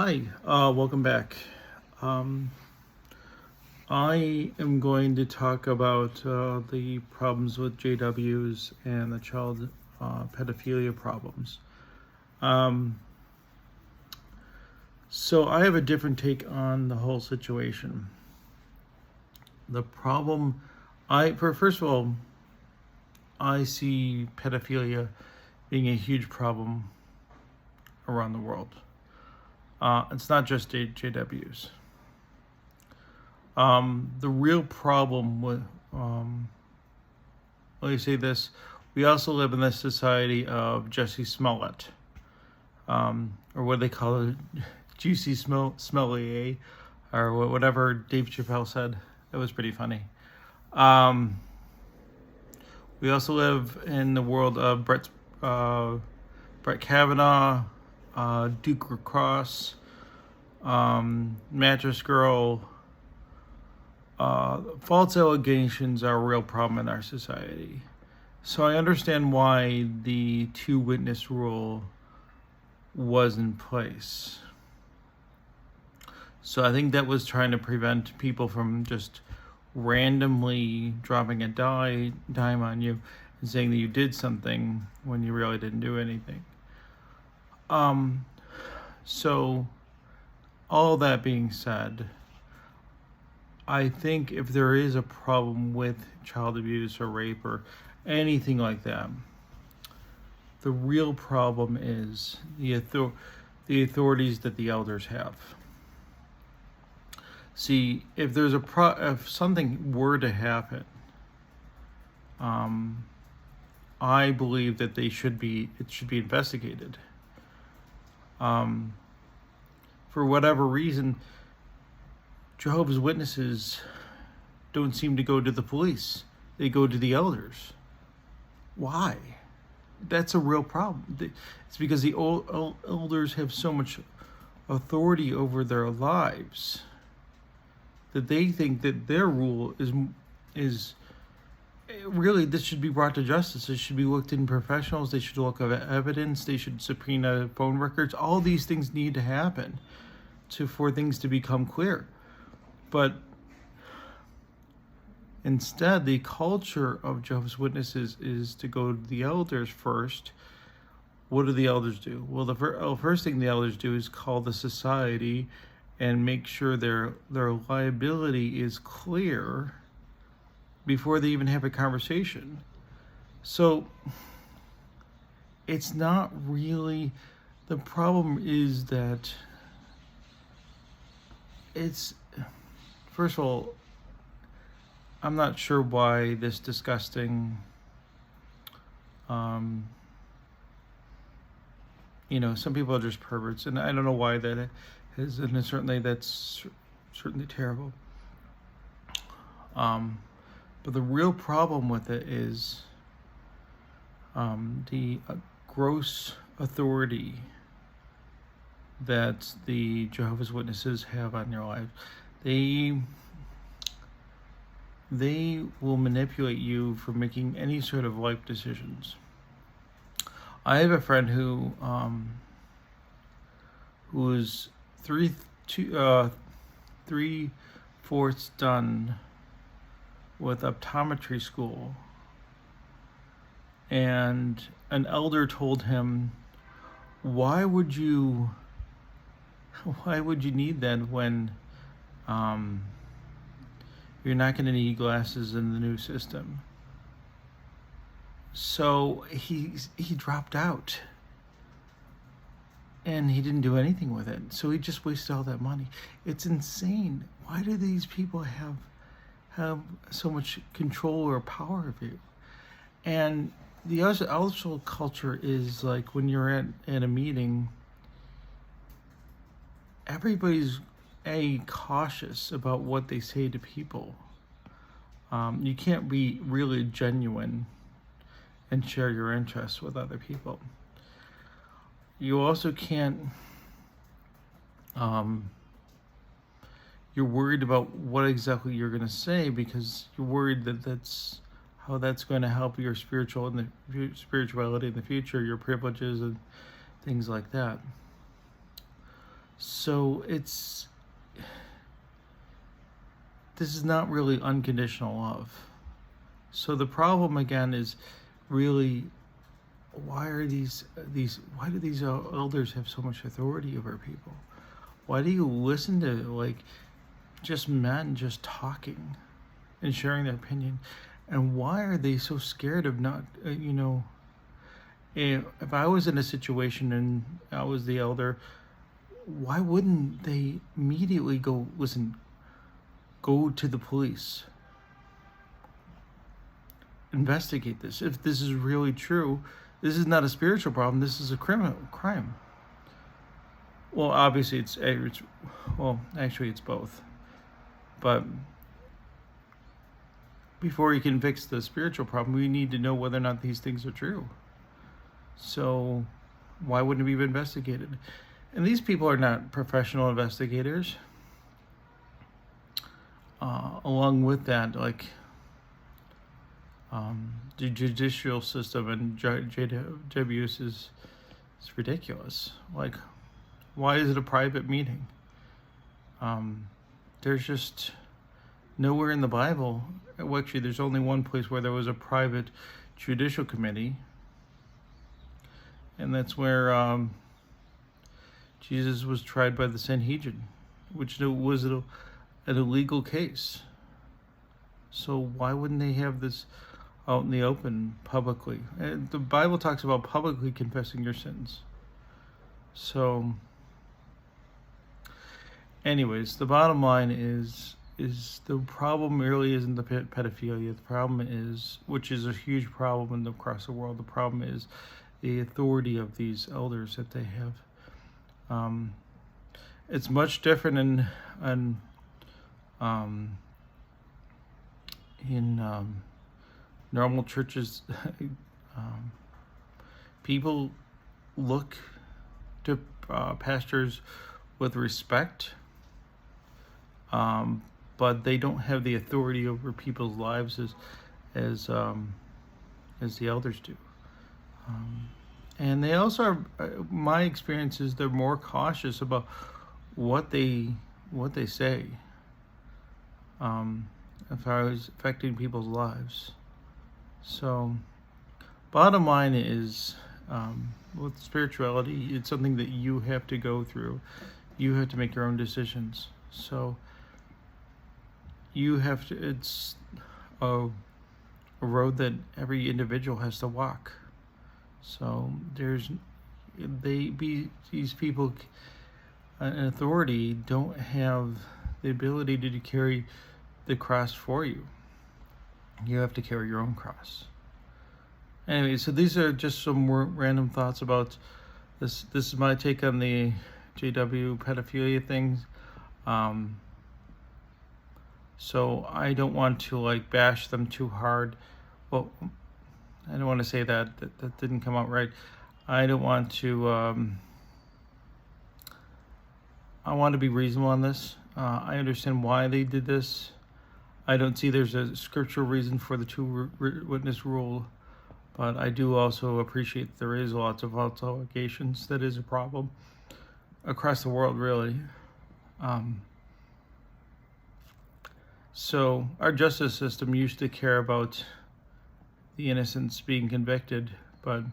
Hi, welcome back. Um, I am going to talk about the problems with JWs and the child pedophilia problems. Um, so I have a different take on the whole situation. The problem, first of all, I see pedophilia being a huge problem around the world. It's not just JWs. The real problem with, let me say this, we also live in the society of Jesse Smollett, or what they call it, juicy smelly, or whatever Dave Chappelle said. That was pretty funny. We also live in the world of Brett Kavanaugh, Duke Lacrosse, Mattress Girl. False allegations are a real problem in our society. So I understand why the two-witness rule was in place. So I think that was trying to prevent people from just randomly dropping a dime on you and saying that you did something when you really didn't do anything. So all that being said, I think if there is a problem with child abuse or rape or anything like that, the real problem is the authorities that the elders have. See, if there's if something were to happen, I believe that it should be investigated. For whatever reason, Jehovah's Witnesses don't seem to go to the police. They go to the elders. Why? That's a real problem. It's because the elders have so much authority over their lives that they think that their rule is really, this should be brought to justice. It should be looked in professionals. They should look at evidence. They should subpoena phone records. All these things need to happen for things to become clear. But instead, the culture of Jehovah's Witnesses is to go to the elders first. What do the elders do? Well, the first thing the elders do is call the society and make sure their liability is clear before they even have a conversation. So it's not really, the problem is that first of all, I'm not sure why this disgusting, some people are just perverts, and I don't know why that is, and that's certainly terrible. But the real problem with it is the gross authority that the Jehovah's Witnesses have on your life. They will manipulate you for making any sort of life decisions. I have a friend who is 3/4 done with optometry school, and an elder told him, why would you need that when you're not going to need glasses in the new system? So he dropped out, and he didn't do anything with it. So he just wasted all that money. It's insane. Why do these people have so much control or power of you? And the also culture is like, when you're at a meeting, everybody's cautious about what they say to people. You can't be really genuine and share your interests with other people. You also can't, you're worried about what exactly you're going to say, because you're worried that that's going to help your spirituality in the future, your privileges and things like that. So this is not really unconditional love. So the problem again is really, why do these elders have so much authority over people? Why do you listen to like just men just talking and sharing their opinion? And why are they so scared of not, if I was in a situation and I was the elder, why wouldn't they immediately go to the police? Investigate this. If this is really true, this is not a spiritual problem, this is a crime. Well, obviously it's both. But before you can fix the spiritual problem, we need to know whether or not these things are true. So why wouldn't it be investigated? And these people are not professional investigators. Along with that, like the judicial system and JWs is ridiculous. Like, why is it a private meeting? There's just nowhere in the Bible. Well, actually, there's only one place where there was a private judicial committee, and that's where Jesus was tried by the Sanhedrin, which was an illegal case. So why wouldn't they have this out in the open publicly? And the Bible talks about publicly confessing your sins. So anyways, the bottom line is the problem really isn't the pedophilia. The problem is, which is a huge problem across the world, the problem is the authority of these elders that they have. It's much different in normal churches. People look to pastors with respect, but they don't have the authority over people's lives as the elders do. And they also are, my experience is they're more cautious about what they say, as far as affecting people's lives. So bottom line is, with spirituality, it's something that you have to go through. You have to make your own decisions. So you have to, it's a road that every individual has to walk. So these people in authority don't have the ability to carry the cross for you. You have to carry your own cross. Anyway, so these are just some more random thoughts about this. This is my take on the JW pedophilia things. So I don't want to like bash them too hard. Well, I don't want to say that didn't come out right. I don't want to. I want to be reasonable on this. I understand why they did this. I don't see there's a scriptural reason for the two witness rule, but I do also appreciate that there is lots of false allegations. That is a problem across the world, really. So our justice system used to care about the innocents being convicted, but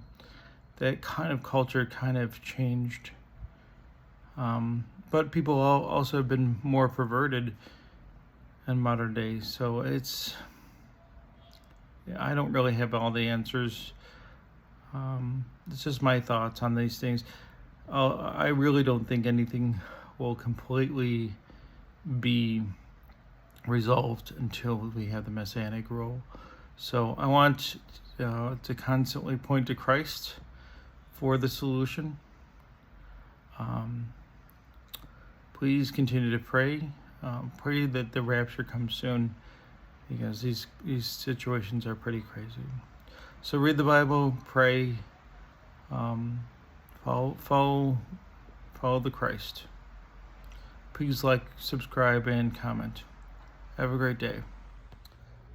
that kind of culture kind of changed. But people also have been more perverted in modern days. So I don't really have all the answers. It's just my thoughts on these things. I really don't think anything will completely be resolved until we have the Messianic rule. So I want to constantly point to Christ for the solution. Please continue to pray. Pray that the rapture comes soon, because these situations are pretty crazy. So read the Bible, pray, follow the Christ. Please like, subscribe, and comment. Have a great day.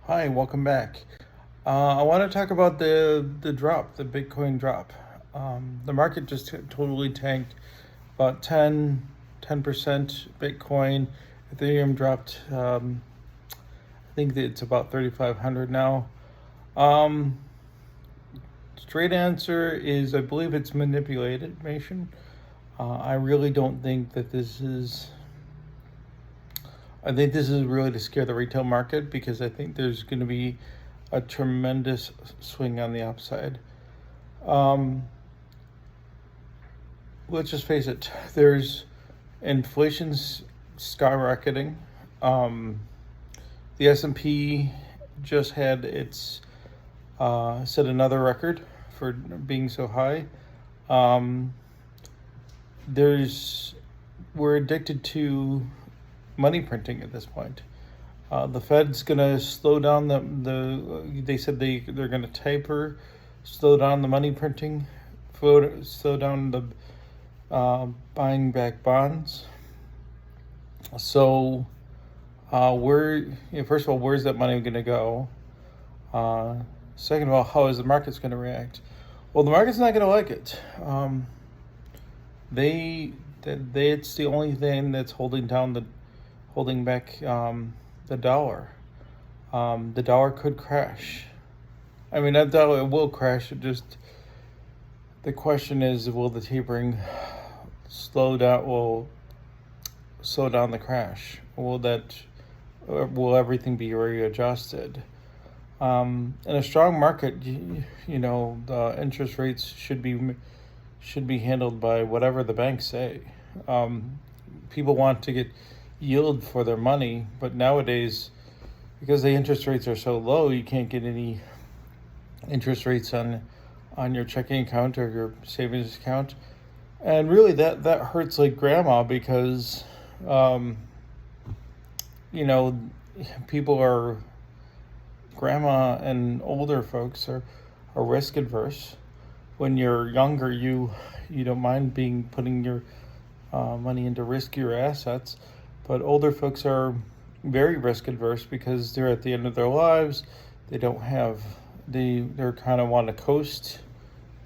Hi, welcome back. I want to talk about the drop, the Bitcoin drop. The market just totally tanked about 10 10%. Bitcoin, Ethereum dropped. I think that it's about 3,500 now. Straight answer is I believe it's manipulation. I really don't think that this is. I think this is really to scare the retail market, because I think there's going to be a tremendous swing on the upside. Let's just face it, there's inflation's skyrocketing. The S&P just had its set another record for being so high. We're addicted to money printing at this point. The Fed's gonna slow down they said they're gonna taper, slow down the money printing, slow down the buying back bonds. So first of all, where's that money gonna go? Second of all, how is the market's gonna react? Well, the market's not gonna like it. It's the only thing that's holding back the dollar. The dollar could crash. I mean, that dollar will crash. The question is, will the tapering slow down the crash? Will everything be readjusted? In a strong market, the interest rates should be handled by whatever the banks say. People want to get yield for their money, but nowadays, because the interest rates are so low, you can't get any interest rates on your checking account or your savings account. And really that hurts like grandma, because grandma and older folks are risk adverse. When you're younger, you don't mind putting your money into riskier assets, but older folks are very risk adverse because they're at the end of their lives. They're kind of want to coast.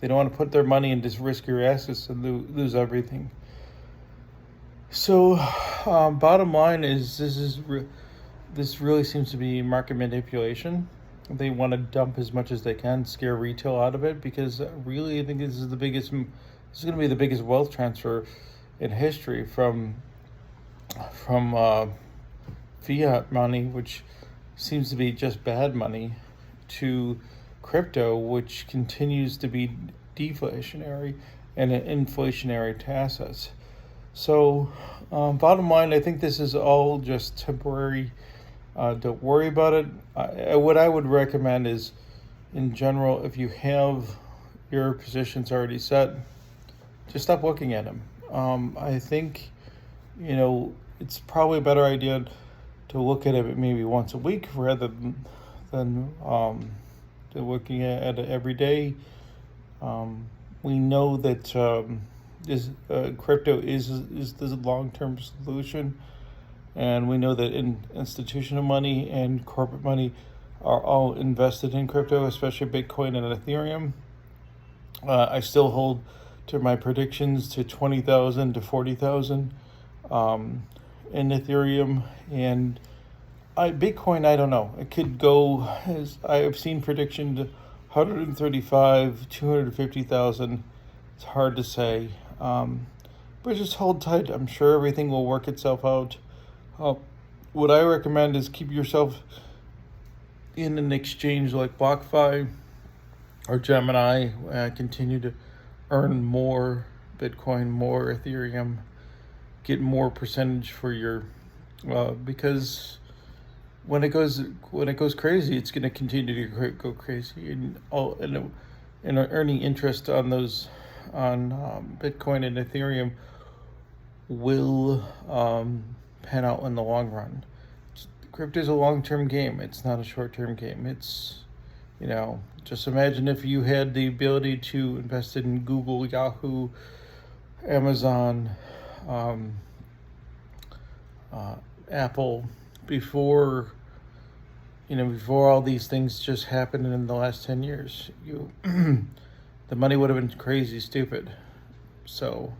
They don't want to put their money into riskier assets and lose everything. So, bottom line is this really seems to be market manipulation. They want to dump as much as they can, scare retail out of it, because really I think this is going to be the biggest wealth transfer in history from fiat money, which seems to be just bad money, to crypto, which continues to be deflationary and inflationary to assets. So, bottom line, I think this is all just temporary. Don't worry about it. What I would recommend is, in general, if you have your positions already set, just stop looking at them. I think, it's probably a better idea to look at it maybe once a week rather than looking at it every day. We know that crypto is the long-term solution, and we know that institutional money and corporate money are all invested in crypto, especially Bitcoin and Ethereum. I still hold to my predictions to 20,000 to 40,000 in Ethereum, and Bitcoin, I don't know. It could go, as I have seen prediction, to 135, 250,000. It's hard to say, but just hold tight. I'm sure everything will work itself out. What I recommend is keep yourself in an exchange like BlockFi or Gemini. Continue to earn more Bitcoin, more Ethereum, get more percentage for your because when it goes crazy, it's going to continue to go crazy, and earning interest on those Bitcoin and Ethereum will pan out in the long run. Crypto is a long-term game. It's not a short-term game. It's, just imagine if you had the ability to invest in Google, Yahoo, Amazon, Apple before all these things just happened in the last 10 years. The money would have been crazy stupid. So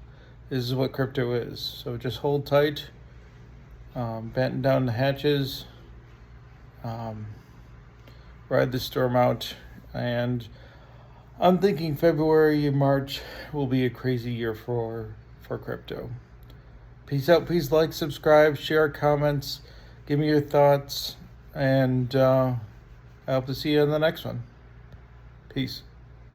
This is what crypto is. So just hold tight, batten down the hatches, ride the storm out, and I'm thinking February and March will be a crazy year for crypto. Peace out. Please like, subscribe, share, comments, give me your thoughts, and I hope to see you in the next one. Peace.